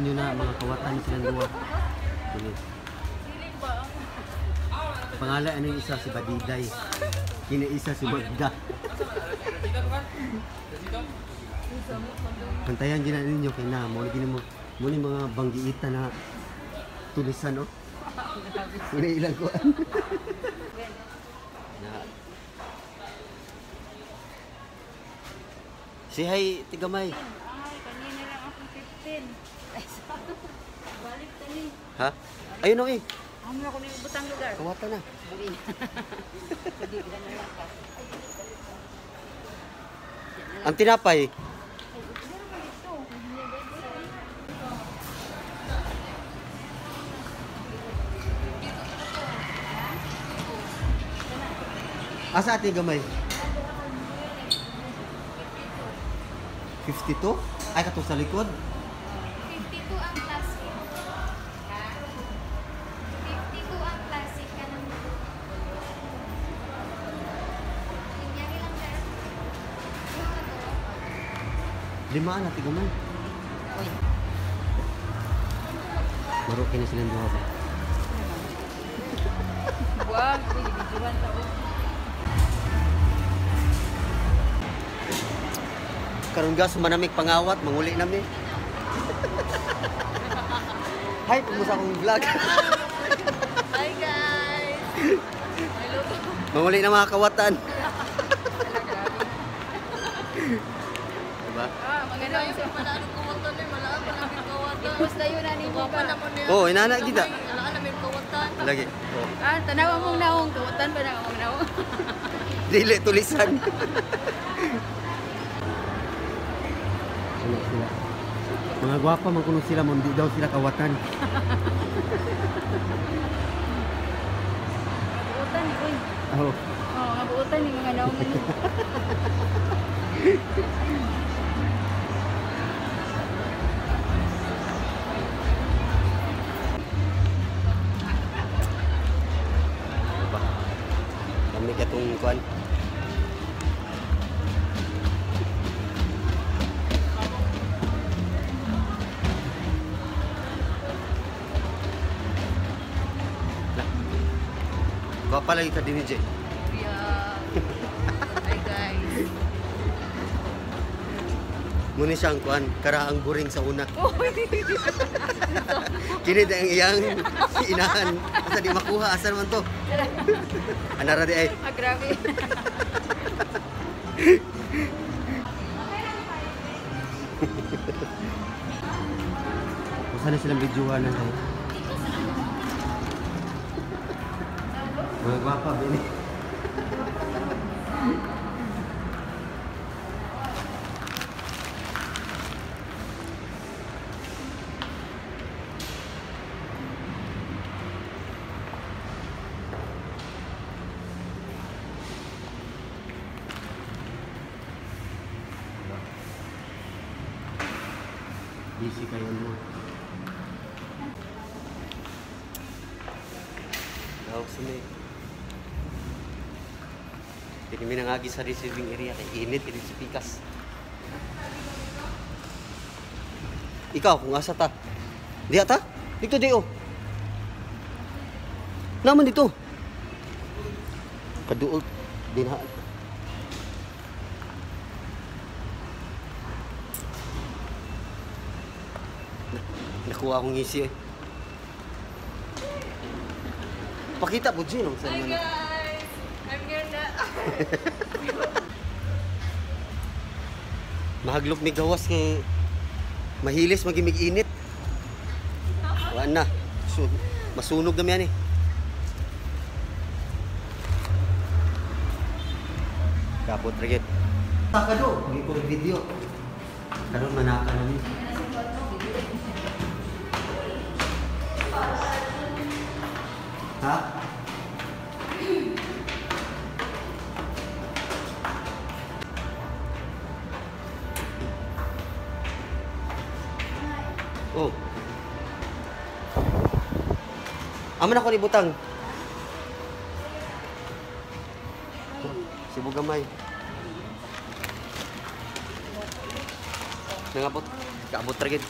Abangan nyo na mga kawatan silang duwa. Ini. Pangalan ano yung isa si Badiday. Kini isa si Magda. Pantayan din na ninyo kay na mo gini mo muni mga banggiita na tulisan oh. Ini ilang ko. Si hay Tigamay. Ay, kanina lang ako 15. Balik tani. Ha? Ayun oh eh. Amo ako ning butang lugar. Kawatan na. Buli. Pwede ka na lang ka. Ang tinapay. Asa ating gamay? 52? Ay, katong sa likod? 52 ang plastic. 52 ang plastic ka ng Inyari lang sir. Limaan natin gamay. Oy. Maro kini silang duha ba? Buwag, bibidyohan ta oh. Karon gas manamig pangawat, manguli nami. Hi, kumusta akong vlog? Hi guys. Hello. Manguli na mga kawatan. Diba? Maganda yung sa palaan ko mo ni malaan pa namin kawatan. Ipos na yun ani mo ba? Oh, inana kita. Malaan namin kawatan. Lagi. Oh. Tanawa mong naong kawatan pa na akong naong. Dili tulisan. Ano sila? Mga gwapa man kuno sila mo di daw sila kawatan. Kabuutan ni oy. Oh. Oh, kabuutan ni mga naong mo. Diba? Kami katong kuan. Gwapa lagi ka din Jay. Yeah. Hi guys. Muna siyang kuan, karaang buring sa una. Kini ang iyang inahan. Asa di makuha, asan man to? Anara di ay. Ah, grabe. Saan na silang videohan na tayo? Mga gwapa, Bini. Busy kayo mo. Tawag sila eh. Hindi kami nangagi sa receiving area kay init, init si Pikas. Ikaw, kung asa ta? Di ata? Dito di oh. Naman dito. Kaduol. Dinhaan. Nakuha akong ngisi eh. Pakita po, Gino. Hi guys. I'm here na. Mahaglok ni gawas kay mahilis magimig init. Wala na. So, masunog na yan eh. Kapot ragit. Saka do, hindi ko video. Karon manaka namin. Ha? Oh. Aman ako ni butang. Si Bugamay. Nangabot. Kaabot ragit.